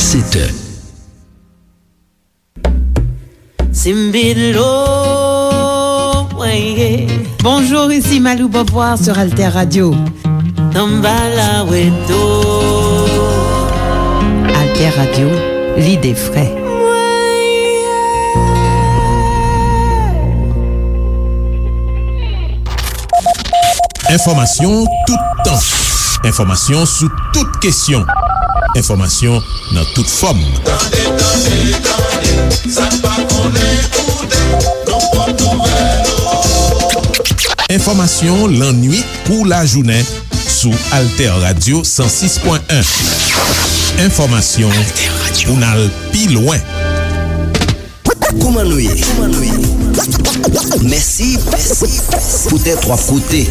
C'était Bonjour, ici Malou Boboir sur Alter Radio. Alter Radio, l'idée frais. Information tout temps. Information sous toutes questions. Information dans toute forme. Information l'ennui ou la journée sous Alter Radio 106.1. Information ou n'al pi loin. Koumanouye. Merci pou tè trois côtés.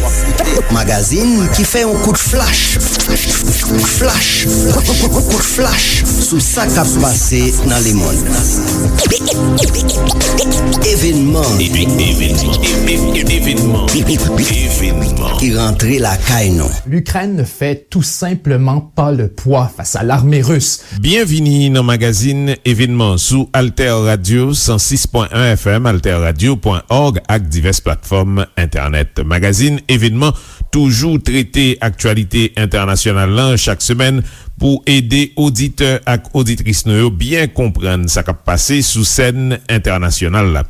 Magazine qui fait un coup de flash. Coup de flash sous sa qui a passé dans le monde. Événement qui rentrait la caille. L'Ukraine ne fait tout simplement pas le poids face à l'armée russe. Bienvenue dans magazine événement sous Alter Radio 106.1 FM, alterradio.org ak diverses plateformes internet. Magazine événement toujours traité actualité internationale là chaque semaine pour aider auditeurs ak auditrices nous bien comprendre ça qui a passé sous scène internationale là.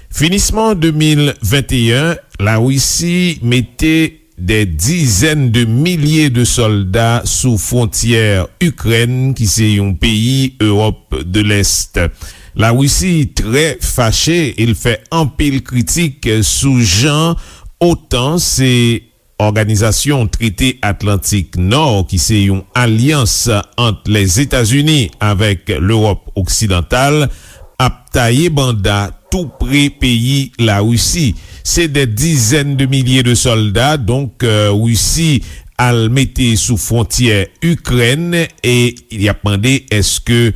Finissement 2021, la Russie mettait des dizaines de milliers de soldats sous frontière Ukraine qui c'est un pays Europe de l'Est. La Russie très fâchée, il fait un pile critique sous Jean OTAN, c'est Organisation Traité Atlantique Nord qui c'est une alliance entre les États-Unis avec l'Europe occidentale a taillé banda tout près pays la Russie. C'est des dizaines de milliers de soldats, donc Russie a metté sous frontière Ukraine et il y a demandé est-ce que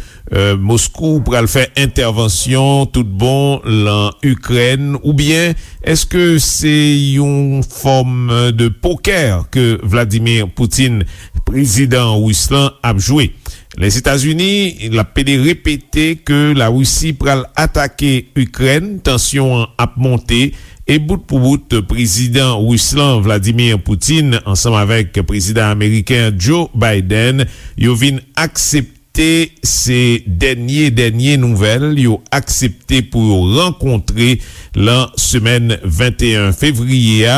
Moscou pourra le faire intervention tout bon en Ukraine ou bien est-ce que c'est une forme de poker que Vladimir Poutine, président russe, a joué. Les États-Unis, il a répété que la Russie pourra attaquer Ukraine, tension a monté. Et bout pour bout, président Ruslan Vladimir Poutine, ensemble avec président américain Joe Biden, ils viennent accepter ces dernières nouvelles, ils ont accepté pour rencontrer la semaine 21 février.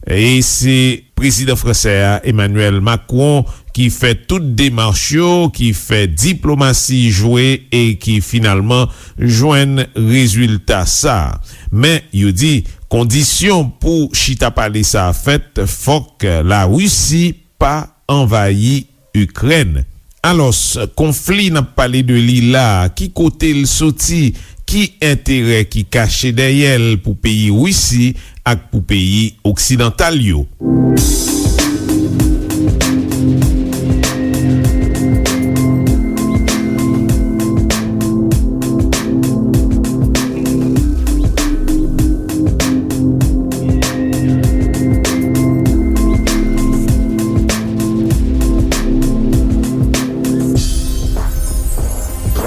Et c'est président français Emmanuel Macron qui fait toute démarche, qui fait diplomatie jouée et qui finalement joigne résultat ça. Mais il dit condition pour chita parler ça fait faut que la Russie pas envahi Ukraine. Alors ce conflit n'a parlé de l'île qui côté le sorti, qui intérêt qui caché derrière pour pays Russie et pour pays occidental yo.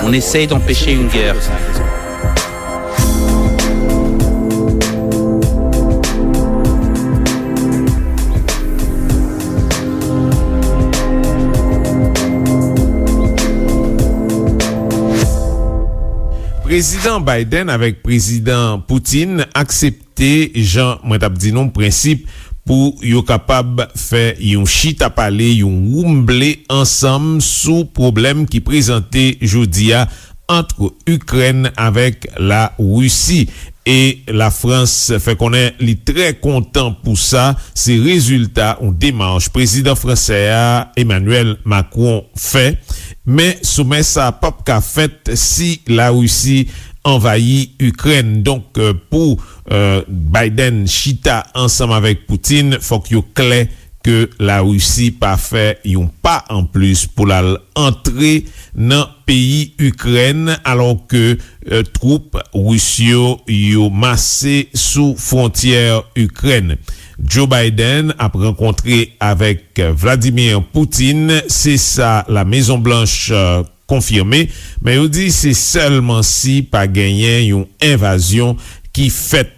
On essaye d'empêcher une guerre. Président Biden avec président Poutine accepté Jean Montabdinon principe pour yo capable faire yon chita parler yon rumblé ensemble sous problème qui présentait jodia entre Ukraine avec la Russie. Et la France fait qu'on est très content pour ça. Ces résultats ont démarche. Président français Emmanuel Macron fait. Mais soumet ça pas qu'a fait si la Russie envahit Ukraine. Donc pour Biden chita ensemble avec Poutine, faut qu'il y ait clair que la Russie pas fait yon pas en plus pour l'entrée dans pays Ukraine alors que troupes russes yo massé sous frontière Ukraine. Joe Biden a rencontré avec Vladimir Poutine, c'est ça la Maison Blanche konfirme, men yo di c'est seulement si pa genyen yon invasion ki fèt.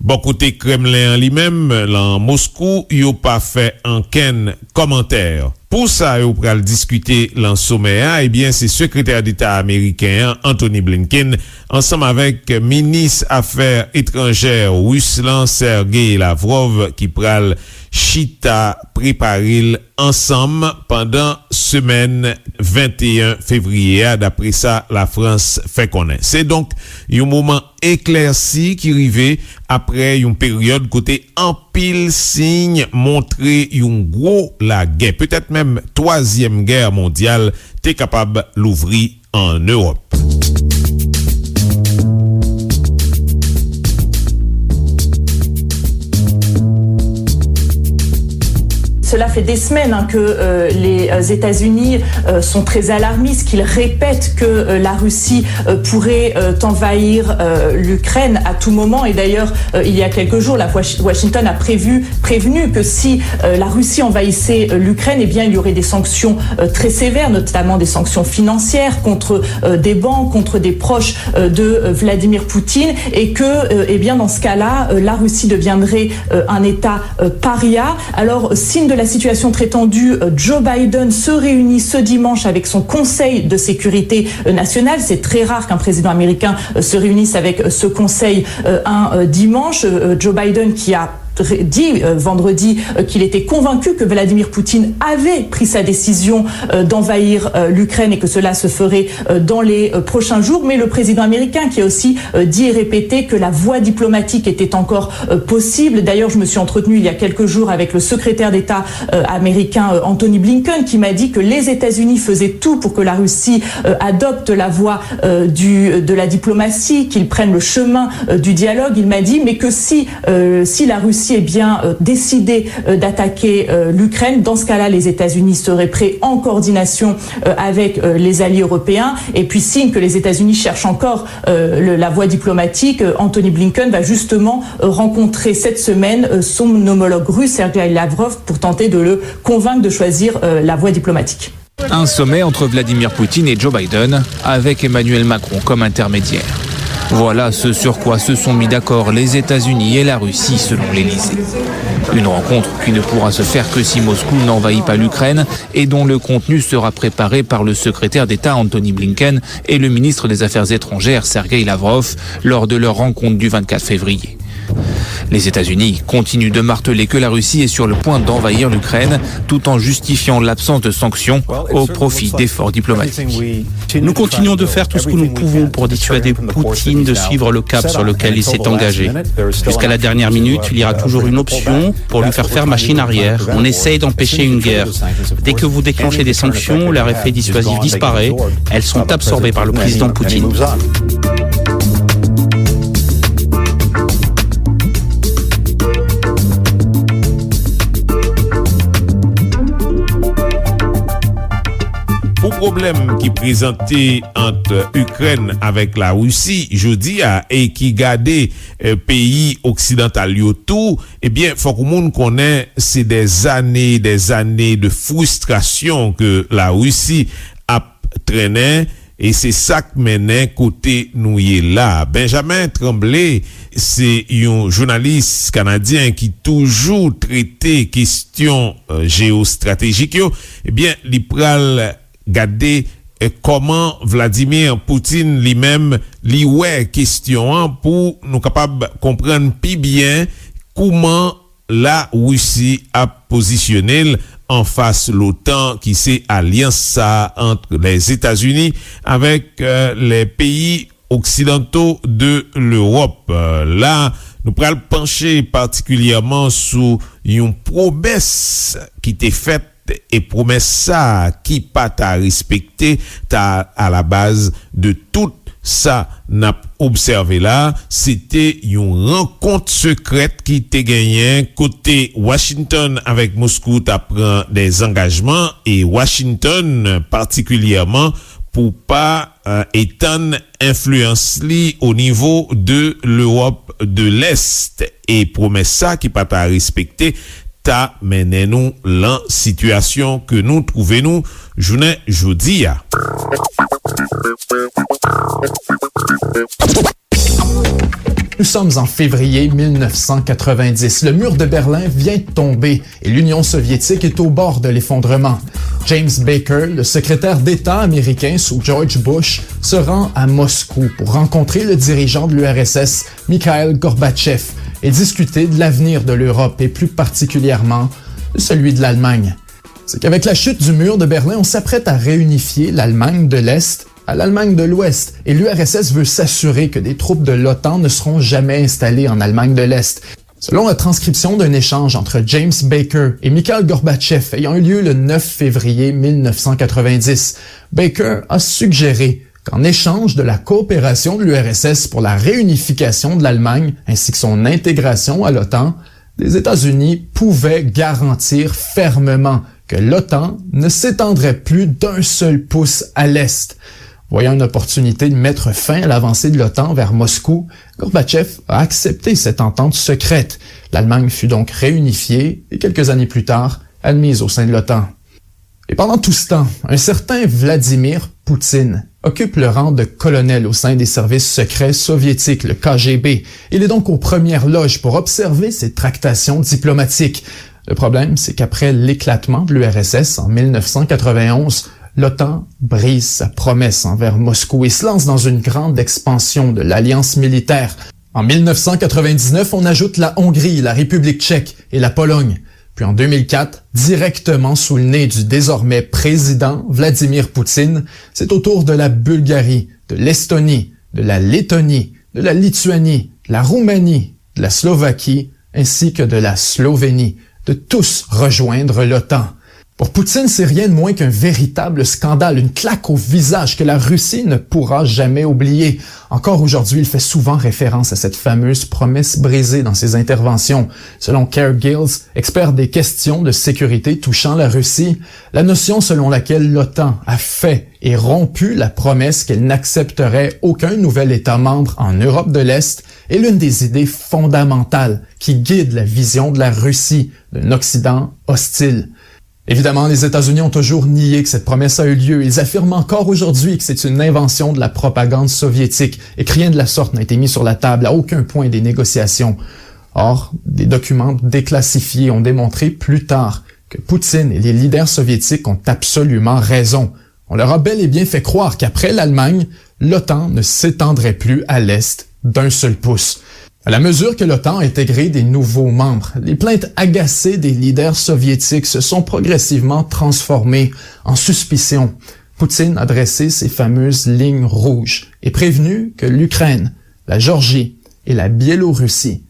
Bon kote Kremlin li même, lan Moscou, yo pa fè anken komentèr. Pour ça, yo pral discuter lan sommet a, eh bien, c'est secrétaire d'État américain Anthony Blinken, ensemble avec ministre affaires étrangères Ruslan Sergei Lavrov, qui pral chita préparil ensemble pendant semaine 21 février. D'après ça, la France fait connaître. C'est donc un moment éclairci qui arrive après une période côté en pile signe montrer un gros la guerre. Peut-être même troisième guerre mondiale t'es capable l'ouvrir en Europe. Cela fait des semaines que les États-Unis sont très alarmistes, qu'ils répètent que la Russie pourrait envahir l'Ukraine à tout moment. Et d'ailleurs, il y a quelques jours, Washington a prévenu que si la Russie envahissait l'Ukraine, eh bien, il y aurait des sanctions très sévères, notamment des sanctions financières contre des banques, contre des proches de Vladimir Poutine, et que, eh bien, dans ce cas-là, la Russie deviendrait un État paria. Alors, signe de la situation très tendue, Joe Biden se réunit ce dimanche avec son Conseil de sécurité nationale. C'est très rare qu'un président américain se réunisse avec ce Conseil un dimanche. Joe Biden qui a dit vendredi qu'il était convaincu que Vladimir Poutine avait pris sa décision d'envahir l'Ukraine et que cela se ferait dans les prochains jours. Mais le président américain qui a aussi dit et répété que la voie diplomatique était encore possible. D'ailleurs, je me suis entretenue il y a quelques jours avec le secrétaire d'État américain Anthony Blinken qui m'a dit que les États-Unis faisaient tout pour que la Russie adopte la voie de la diplomatie, qu'ils prennent le chemin du dialogue. Il m'a dit mais que si la Russie est bien décidé d'attaquer l'Ukraine, dans ce cas-là, les États-Unis seraient prêts en coordination avec les alliés européens. Et puis, signe que les États-Unis cherchent encore la voie diplomatique, Anthony Blinken va justement rencontrer cette semaine son homologue russe, Sergei Lavrov, pour tenter de le convaincre de choisir la voie diplomatique. Un sommet entre Vladimir Poutine et Joe Biden, avec Emmanuel Macron comme intermédiaire. Voilà ce sur quoi se sont mis d'accord les États-Unis et la Russie selon l'Élysée. Une rencontre qui ne pourra se faire que si Moscou n'envahit pas l'Ukraine et dont le contenu sera préparé par le secrétaire d'État Anthony Blinken et le ministre des Affaires étrangères Sergei Lavrov lors de leur rencontre du 24 février. Les États-Unis continuent de marteler que la Russie est sur le point d'envahir l'Ukraine tout en justifiant l'absence de sanctions au profit d'efforts diplomatiques. Nous continuons de faire tout ce que nous pouvons pour dissuader Poutine de suivre le cap sur lequel il s'est engagé. Jusqu'à la dernière minute, il y aura toujours une option pour lui faire machine arrière. On essaye d'empêcher une guerre. Dès que vous déclenchez des sanctions, leur effet dissuasif disparaît. Elles sont absorbées par le président Poutine. Problème qui présentait entre Ukraine avec la Russie jeudi et qui gardait pays occidental tout, eh bien, faut que le monde connaisse c'est des années de frustration que la Russie a traîné et c'est ça qui menait côté nous là. Benjamin Tremblay, c'est un journaliste canadien qui toujours traité questions géostratégiques. Eh bien, il pral garder comment Vladimir Poutine lui-même li ouais question pour nous capable comprendre plus bien comment la Russie a positionné en face l'OTAN qui c'est alliance ça entre les États-Unis avec les pays occidentaux de l'Europe. Là, nous pral pencher particulièrement sur une promesse qui était faite et promesse ça qui pas t'a respecté t'a à la base de tout ça n'a observé là, c'était une rencontre secrète qui était gagnée côté Washington avec Moscou t'a pris des engagements et Washington particulièrement pour pas étendre influence li au niveau de l'Europe de l'Est et promesse ça qui pas t'a respecté ta menen nou lan situasyon ke nou trouve nou jounen jodi ya. Nous sommes en février 1990. Le mur de Berlin vient de tomber et l'Union soviétique est au bord de l'effondrement. James Baker, le secrétaire d'État américain sous George Bush, se rend à Moscou pour rencontrer le dirigeant de l'URSS, Mikhail Gorbatchev, et discuter de l'avenir de l'Europe et plus particulièrement de celui de l'Allemagne. C'est qu'avec la chute du mur de Berlin, on s'apprête à réunifier l'Allemagne de l'Est à l'Allemagne de l'Ouest, et l'URSS veut s'assurer que des troupes de l'OTAN ne seront jamais installées en Allemagne de l'Est. Selon la transcription d'un échange entre James Baker et Mikhail Gorbatchev ayant eu lieu le 9 février 1990, Baker a suggéré qu'en échange de la coopération de l'URSS pour la réunification de l'Allemagne ainsi que son intégration à l'OTAN, les États-Unis pouvaient garantir fermement que l'OTAN ne s'étendrait plus d'un seul pouce à l'Est. Voyant une opportunité de mettre fin à l'avancée de l'OTAN vers Moscou, Gorbatchev a accepté cette entente secrète. L'Allemagne fut donc réunifiée et quelques années plus tard, admise au sein de l'OTAN. Et pendant tout ce temps, un certain Vladimir Poutine occupe le rang de colonel au sein des services secrets soviétiques, le KGB. Il est donc aux premières loges pour observer ces tractations diplomatiques. Le problème, c'est qu'après l'éclatement de l'URSS en 1991, l'OTAN brise sa promesse envers Moscou et se lance dans une grande expansion de l'alliance militaire. En 1999, on ajoute la Hongrie, la République tchèque et la Pologne. Puis en 2004, directement sous le nez du désormais président Vladimir Poutine, c'est au tour de la Bulgarie, de l'Estonie, de la Lettonie, de la Lituanie, de la Roumanie, de la Slovaquie, ainsi que de la Slovénie, de tous rejoindre l'OTAN. Pour Poutine, c'est rien de moins qu'un véritable scandale, une claque au visage que la Russie ne pourra jamais oublier. Encore aujourd'hui, il fait souvent référence à cette fameuse promesse brisée dans ses interventions. Selon Kerr Giles, expert des questions de sécurité touchant la Russie, la notion selon laquelle l'OTAN a fait et rompu la promesse qu'elle n'accepterait aucun nouvel État membre en Europe de l'Est est l'une des idées fondamentales qui guident la vision de la Russie, d'un Occident hostile. Évidemment, les États-Unis ont toujours nié que cette promesse a eu lieu. Ils affirment encore aujourd'hui que c'est une invention de la propagande soviétique et que rien de la sorte n'a été mis sur la table à aucun point des négociations. Or, des documents déclassifiés ont démontré plus tard que Poutine et les leaders soviétiques ont absolument raison. On leur a bel et bien fait croire qu'après l'Allemagne, l'OTAN ne s'étendrait plus à l'Est d'un seul pouce. À la mesure que l'OTAN a intégré des nouveaux membres, les plaintes agacées des leaders soviétiques se sont progressivement transformées en suspicions. Poutine a dressé ces fameuses lignes rouges et prévenu que l'Ukraine, la Géorgie et la Biélorussie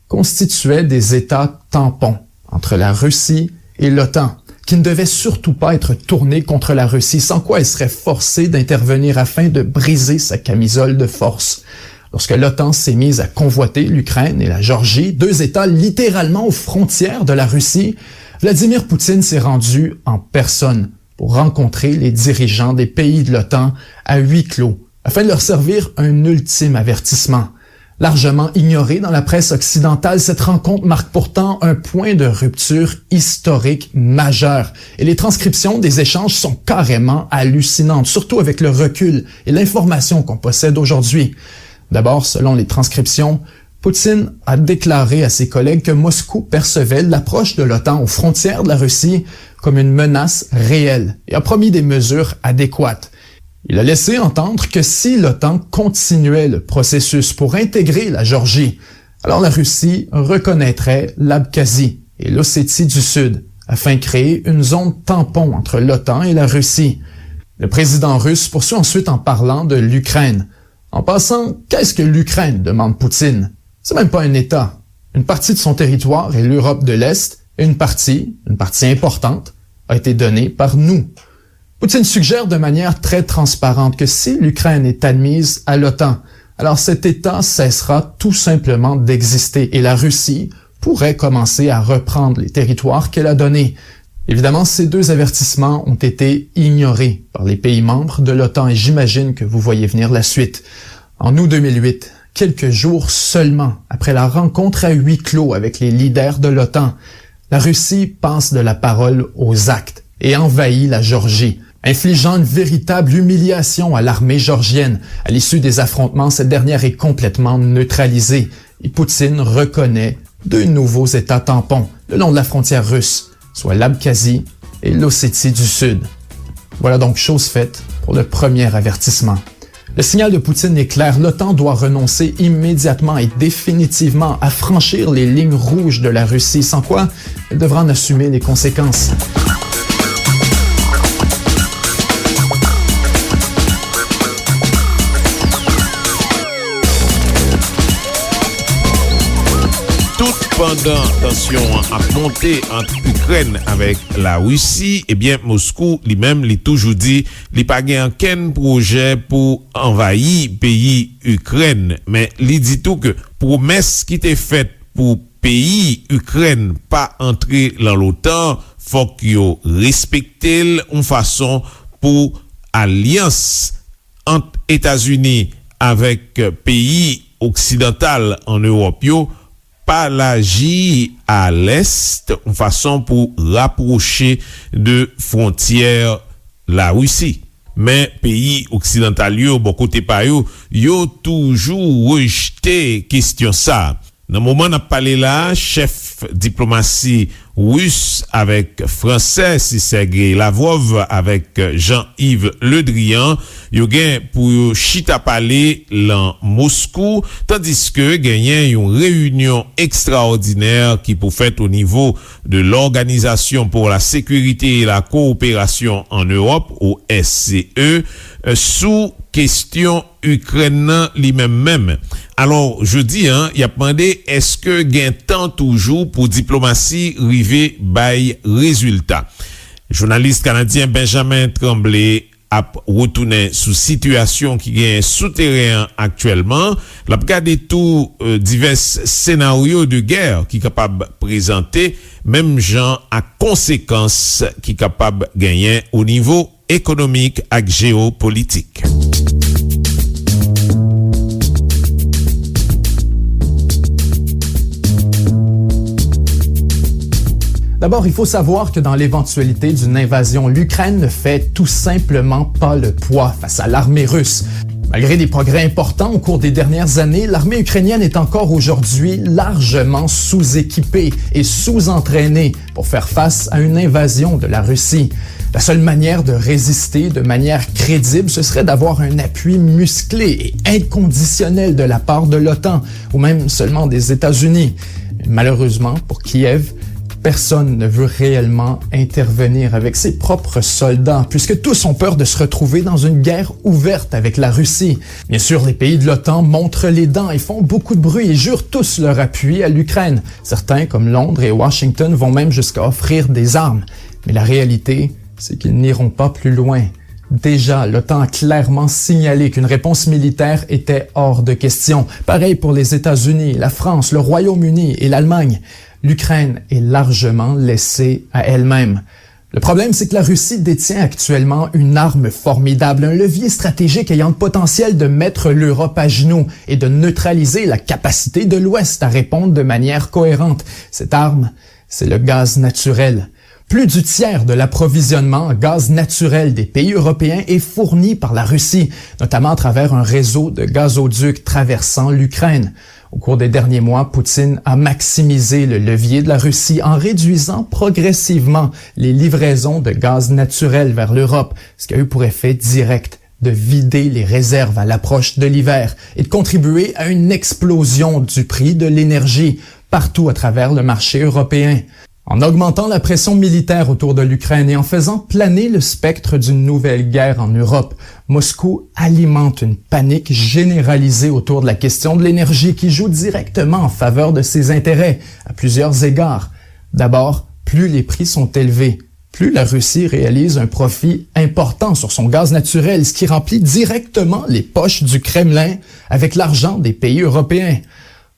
constituaient des États tampons entre la Russie et l'OTAN, qui ne devaient surtout pas être tournés contre la Russie, sans quoi elle serait forcée d'intervenir afin de briser sa camisole de force. Lorsque l'OTAN s'est mise à convoiter l'Ukraine et la Géorgie, deux États littéralement aux frontières de la Russie, Vladimir Poutine s'est rendu en personne pour rencontrer les dirigeants des pays de l'OTAN à huis clos, afin de leur servir un ultime avertissement. Largement ignorée dans la presse occidentale, cette rencontre marque pourtant un point de rupture historique majeur. Et les transcriptions des échanges sont carrément hallucinantes, surtout avec le recul et l'information qu'on possède aujourd'hui. D'abord, selon les transcriptions, Poutine a déclaré à ses collègues que Moscou percevait l'approche de l'OTAN aux frontières de la Russie comme une menace réelle et a promis des mesures adéquates. Il a laissé entendre que si l'OTAN continuait le processus pour intégrer la Géorgie, alors la Russie reconnaîtrait l'Abkhazie et l'Ossétie du Sud afin de créer une zone tampon entre l'OTAN et la Russie. Le président russe poursuit ensuite en parlant de l'Ukraine. En passant, qu'est-ce que l'Ukraine, demande Poutine? C'est même pas un État. Une partie de son territoire est l'Europe de l'Est et une partie importante, a été donnée par nous. Poutine suggère de manière très transparente que si l'Ukraine est admise à l'OTAN, alors cet État cessera tout simplement d'exister et la Russie pourrait commencer à reprendre les territoires qu'elle a donnés. Évidemment, ces deux avertissements ont été ignorés par les pays membres de l'OTAN et j'imagine que vous voyez venir la suite. En août 2008, quelques jours seulement après la rencontre à huis clos avec les leaders de l'OTAN, La Russie passe de la parole aux actes et envahit la Géorgie, infligeant une véritable humiliation à l'armée géorgienne. À l'issue des affrontements, cette dernière est complètement neutralisée et Poutine reconnaît deux nouveaux États tampons le long de la frontière russe, soit l'Abkhazie et l'Ossétie du Sud. Voilà donc chose faite pour le premier avertissement. Le signal de Poutine est clair, l'OTAN doit renoncer immédiatement et définitivement à franchir les lignes rouges de la Russie, sans quoi elle devra en assumer les conséquences. Pendant tension a monté entre Ukraine avec la Russie, eh bien Moscou lui-même li toujours dit li pa gen aucun projet pour envahir pays Ukraine, mais li dit tout que promesse qui était faite pour pays Ukraine pas entrer dans l'OTAN, faut qu'il respecte une façon pour alliance entre États-Unis avec pays occidental en Europe yo pas l'agir à l'est, une façon pour rapprocher de frontières la Russie. Mais pays occidental yo, bon côté pa yo toujours rejeté question ça. Dans le moment où on a parlé là, chef diplomatie russe avec français, c'est Sergei Lavrov avec Jean-Yves Le Drian, yo gen pour chita parler dans Moscou, tandis que gagné une réunion extraordinaire qui pour fait au niveau de l'Organisation pour la sécurité et la coopération en Europe, au SCE, sous question Ukraine lui-même. Alors, je dis, il a demandé, est-ce que gain temps toujours pour diplomatie river by résultat? Journaliste canadien Benjamin Tremblay a retourné sous situation qui gagne souterrain actuellement. L'a regardé tout divers scénarios de guerre qui capable présenter, même genre à conséquences qui capable gagner au niveau économique et géopolitique. D'abord, il faut savoir que dans l'éventualité d'une invasion, l'Ukraine ne fait tout simplement pas le poids face à l'armée russe. Malgré des progrès importants au cours des dernières années, l'armée ukrainienne est encore aujourd'hui largement sous-équipée et sous-entraînée pour faire face à une invasion de la Russie. La seule manière de résister de manière crédible, ce serait d'avoir un appui musclé et inconditionnel de la part de l'OTAN, ou même seulement des États-Unis. Malheureusement, pour Kiev, personne ne veut réellement intervenir avec ses propres soldats, puisque tous ont peur de se retrouver dans une guerre ouverte avec la Russie. Bien sûr, les pays de l'OTAN montrent les dents et font beaucoup de bruit et jurent tous leur appui à l'Ukraine. Certains, comme Londres et Washington, vont même jusqu'à offrir des armes. Mais la réalité, c'est qu'ils n'iront pas plus loin. Déjà, l'OTAN a clairement signalé qu'une réponse militaire était hors de question. Pareil pour les États-Unis, la France, le Royaume-Uni et l'Allemagne. L'Ukraine est largement laissée à elle-même. Le problème, c'est que la Russie détient actuellement une arme formidable, un levier stratégique ayant le potentiel de mettre l'Europe à genoux et de neutraliser la capacité de l'Ouest à répondre de manière cohérente. Cette arme, c'est le gaz naturel. Plus du tiers de l'approvisionnement en gaz naturel des pays européens est fourni par la Russie, notamment à travers un réseau de gazoducs traversant l'Ukraine. Au cours des derniers mois, Poutine a maximisé le levier de la Russie en réduisant progressivement les livraisons de gaz naturel vers l'Europe, ce qui a eu pour effet direct de vider les réserves à l'approche de l'hiver et de contribuer à une explosion du prix de l'énergie partout à travers le marché européen. En augmentant la pression militaire autour de l'Ukraine et en faisant planer le spectre d'une nouvelle guerre en Europe, Moscou alimente une panique généralisée autour de la question de l'énergie qui joue directement en faveur de ses intérêts, à plusieurs égards. D'abord, plus les prix sont élevés, plus la Russie réalise un profit important sur son gaz naturel, ce qui remplit directement les poches du Kremlin avec l'argent des pays européens.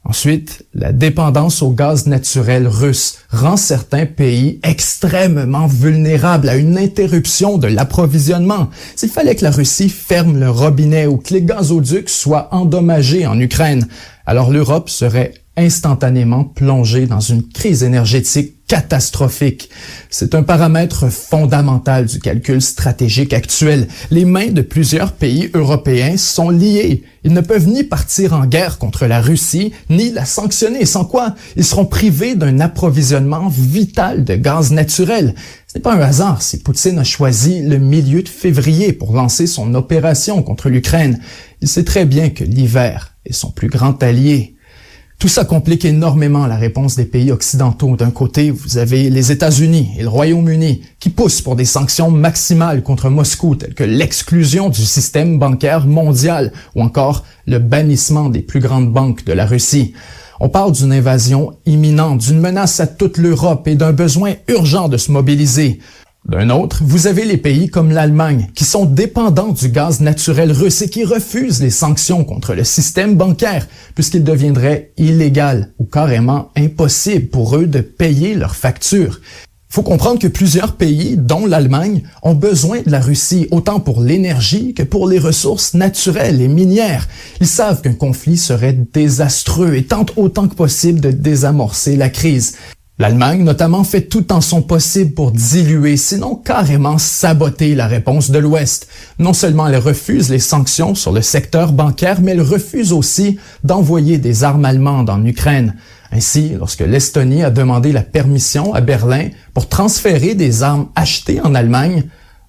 Ensuite, la dépendance au gaz naturel russe rend certains pays extrêmement vulnérables à une interruption de l'approvisionnement. S'il fallait que la Russie ferme le robinet ou que les gazoducs soient endommagés en Ukraine, alors l'Europe serait instantanément plongée dans une crise énergétique catastrophique. C'est un paramètre fondamental du calcul stratégique actuel. Les mains de plusieurs pays européens sont liées. Ils ne peuvent ni partir en guerre contre la Russie, ni la sanctionner, sans quoi ils seront privés d'un approvisionnement vital de gaz naturel. Ce n'est pas un hasard si Poutine a choisi le milieu de février pour lancer son opération contre l'Ukraine. Il sait très bien que l'hiver est son plus grand allié. Tout ça complique énormément la réponse des pays occidentaux. D'un côté, vous avez les États-Unis et le Royaume-Uni qui poussent pour des sanctions maximales contre Moscou, telles que l'exclusion du système bancaire mondial ou encore le bannissement des plus grandes banques de la Russie. On parle d'une invasion imminente, d'une menace à toute l'Europe et d'un besoin urgent de se mobiliser. D'un autre, vous avez les pays comme l'Allemagne qui sont dépendants du gaz naturel russe et qui refusent les sanctions contre le système bancaire puisqu'il deviendrait illégal ou carrément impossible pour eux de payer leurs factures. Il faut comprendre que plusieurs pays, dont l'Allemagne, ont besoin de la Russie autant pour l'énergie que pour les ressources naturelles et minières. Ils savent qu'un conflit serait désastreux et tentent autant que possible de désamorcer la crise. L'Allemagne, notamment, fait tout en son possible pour diluer, sinon carrément saboter la réponse de l'Ouest. Non seulement elle refuse les sanctions sur le secteur bancaire, mais elle refuse aussi d'envoyer des armes allemandes en Ukraine. Ainsi, lorsque l'Estonie a demandé la permission à Berlin pour transférer des armes achetées en Allemagne,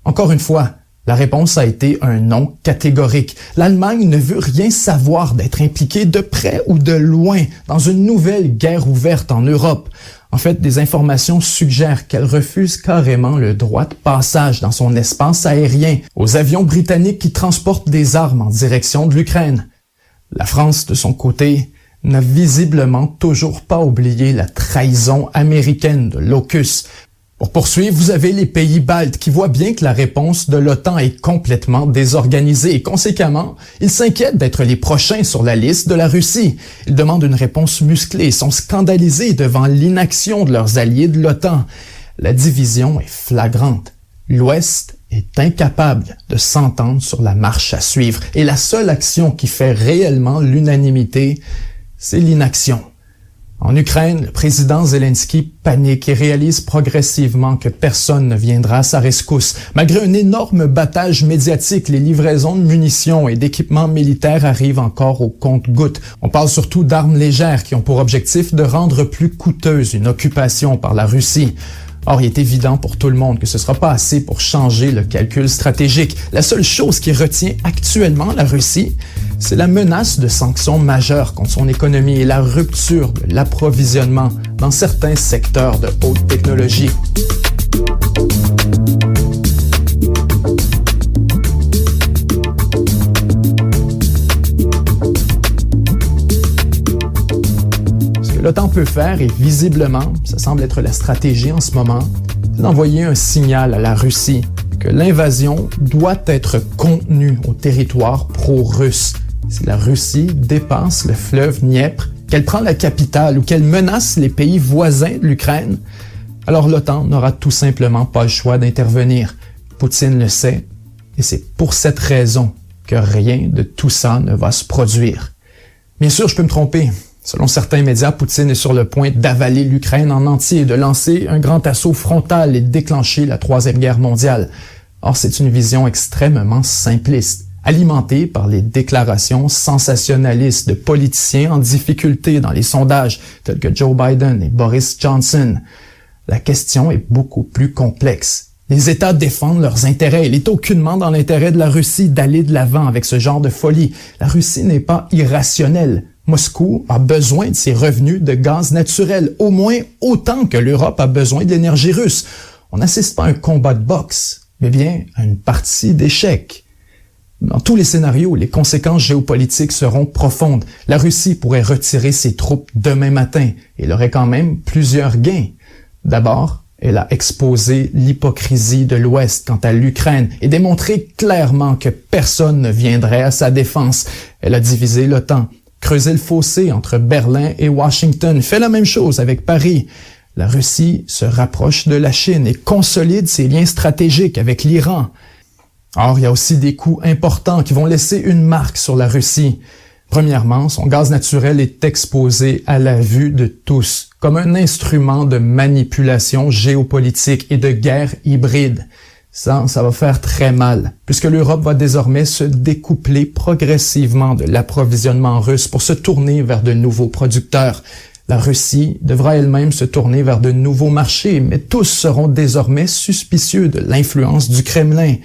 encore une fois, la réponse a été un non catégorique. L'Allemagne ne veut rien savoir d'être impliquée de près ou de loin dans une nouvelle guerre ouverte en Europe. En fait, des informations suggèrent qu'elle refuse carrément le droit de passage dans son espace aérien aux avions britanniques qui transportent des armes en direction de l'Ukraine. La France, de son côté, n'a visiblement toujours pas oublié la trahison américaine de l'AUKUS. Pour poursuivre, vous avez les pays baltes qui voient bien que la réponse de l'OTAN est complètement désorganisée et conséquemment, ils s'inquiètent d'être les prochains sur la liste de la Russie. Ils demandent une réponse musclée et sont scandalisés devant l'inaction de leurs alliés de l'OTAN. La division est flagrante. L'Ouest est incapable de s'entendre sur la marche à suivre et la seule action qui fait réellement l'unanimité, c'est l'inaction. En Ukraine, le président Zelensky panique et réalise progressivement que personne ne viendra à sa rescousse. Malgré un énorme battage médiatique, les livraisons de munitions et d'équipements militaires arrivent encore au compte-gouttes. On parle surtout d'armes légères qui ont pour objectif de rendre plus coûteuse une occupation par la Russie. Or, il est évident pour tout le monde que ce ne sera pas assez pour changer le calcul stratégique. La seule chose qui retient actuellement la Russie, c'est la menace de sanctions majeures contre son économie et la rupture de l'approvisionnement dans certains secteurs de haute technologie. L'OTAN peut faire, et visiblement, ça semble être la stratégie en ce moment, c'est d'envoyer un signal à la Russie que l'invasion doit être contenue au territoire pro-russe. Si la Russie dépasse le fleuve Dniepr, qu'elle prend la capitale ou qu'elle menace les pays voisins de l'Ukraine, alors l'OTAN n'aura tout simplement pas le choix d'intervenir. Poutine le sait, et c'est pour cette raison que rien de tout ça ne va se produire. Bien sûr, je peux me tromper. Selon certains médias, Poutine est sur le point d'avaler l'Ukraine en entier, de lancer un grand assaut frontal et de déclencher la Troisième Guerre mondiale. Or, c'est une vision extrêmement simpliste, alimentée par les déclarations sensationnalistes de politiciens en difficulté dans les sondages, tels que Joe Biden et Boris Johnson. La question est beaucoup plus complexe. Les États défendent leurs intérêts. Il est aucunement dans l'intérêt de la Russie d'aller de l'avant avec ce genre de folie. La Russie n'est pas irrationnelle. Moscou a besoin de ses revenus de gaz naturel, au moins autant que l'Europe a besoin de l'énergie russe. On n'assiste pas à un combat de boxe, mais bien à une partie d'échecs. Dans tous les scénarios, les conséquences géopolitiques seront profondes. La Russie pourrait retirer ses troupes demain matin et elle aurait quand même plusieurs gains. D'abord, elle a exposé l'hypocrisie de l'Ouest quant à l'Ukraine et démontré clairement que personne ne viendrait à sa défense. Elle a divisé l'OTAN, creusé le fossé entre Berlin et Washington, fait la même chose avec Paris. La Russie se rapproche de la Chine et consolide ses liens stratégiques avec l'Iran. Or, il y a aussi des coûts importants qui vont laisser une marque sur la Russie. Premièrement, son gaz naturel est exposé à la vue de tous. comme un instrument de manipulation géopolitique et de guerre hybride. Ça va faire très mal, puisque l'Europe va désormais se découpler progressivement de l'approvisionnement russe pour se tourner vers de nouveaux producteurs. La Russie devra elle-même se tourner vers de nouveaux marchés, mais tous seront désormais suspicieux de l'influence du Kremlin.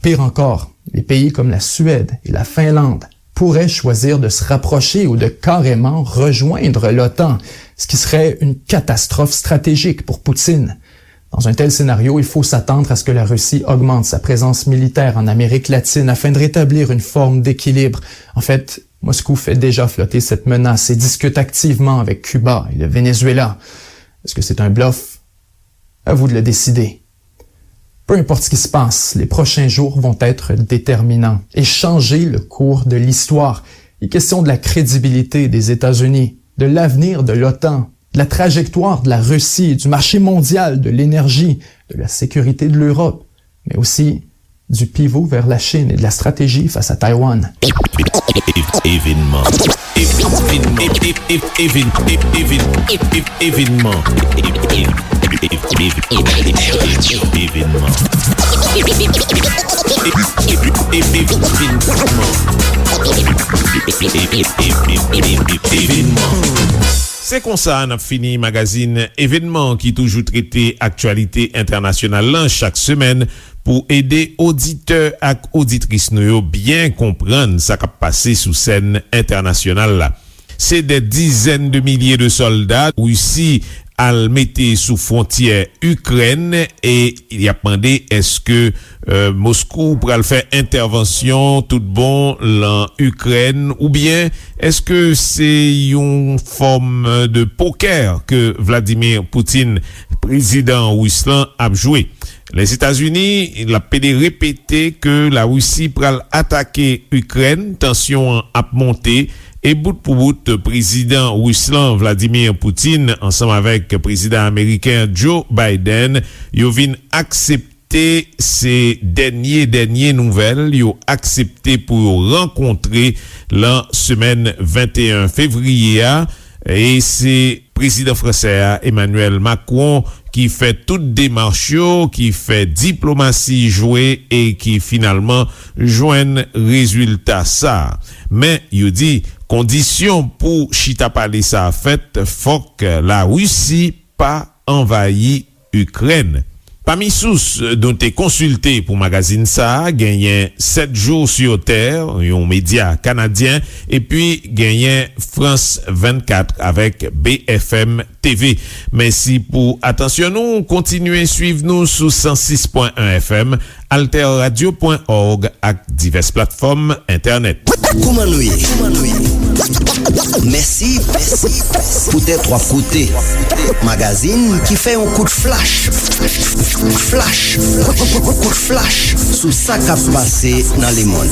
Pire encore, les pays comme la Suède et la Finlande pourraient choisir de se rapprocher ou de carrément rejoindre l'OTAN, ce qui serait une catastrophe stratégique pour Poutine. Dans un tel scénario, il faut s'attendre à ce que la Russie augmente sa présence militaire en Amérique latine afin de rétablir une forme d'équilibre. En fait, Moscou fait déjà flotter cette menace et discute activement avec Cuba et le Venezuela. Est-ce que c'est un bluff? À vous de le décider. Peu importe ce qui se passe, les prochains jours vont être déterminants et changer le cours de l'histoire. Il est question de la crédibilité des États-Unis, de l'avenir de l'OTAN, de la trajectoire de la Russie, du marché mondial de l'énergie, de la sécurité de l'Europe, mais aussi du pivot vers la Chine et de la stratégie face à Taïwan. Événement. C'est kon sa an ap fini magazine Événement ki toujou traité actualité internationale lan chak semaine pou aider auditeur ak auditrice nou yo bien comprendre sa kap passe sou scène internationale la. C'est des dizaines de milliers de soldats Russie al mette sous frontière Ukraine et il y a demandé est-ce que Moscou pral faire intervention tout bon en Ukraine ou bien est-ce que c'est une forme de poker que Vladimir Poutine, président russe, a joué. Les États-Unis, il a pédé répété que la Russie pral attaquer Ukraine, tension a monté. Et bout pour bout, président Ruslan Vladimir Poutine, ensemble avec président américain Joe Biden, yo vin accepter ces dernières nouvelles, yo accepté pour rencontrer la semaine 21 février, et c'est président français Emmanuel Macron qui fait toute démarche, qui fait diplomatie jouée et qui finalement joigne résultat ça. Mais yo dit condition pour chita parler ça fait faut que la Russie pas envahi Ukraine. Parmi sources dont est consulté pour magazine ça, gagné 7 jours sur terre, un média canadien, et puis gagné France 24 avec BFM TV. Merci pour attention nous, continuez suivre nous sur 106.1 FM, alterradio.org ak diverses plateformes internet. Koumanouye. Merci pour tes trois côtés. Magazine qui fait un coup de flash. Coup de flash sous ça qui a passé dans le monde.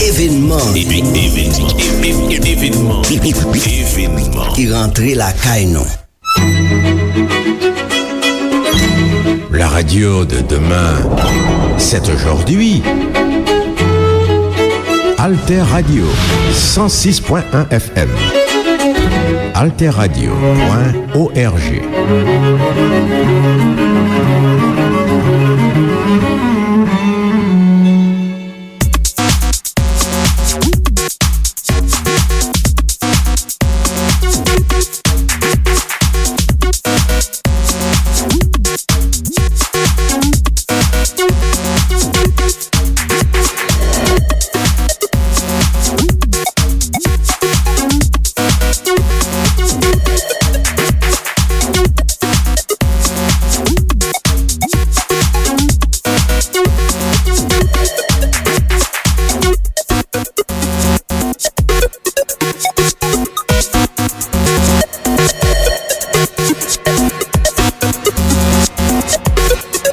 Événement. Qui rentrait la caille. La radio de demain, c'est aujourd'hui. Alter Radio, 106.1 FM. alterradio.org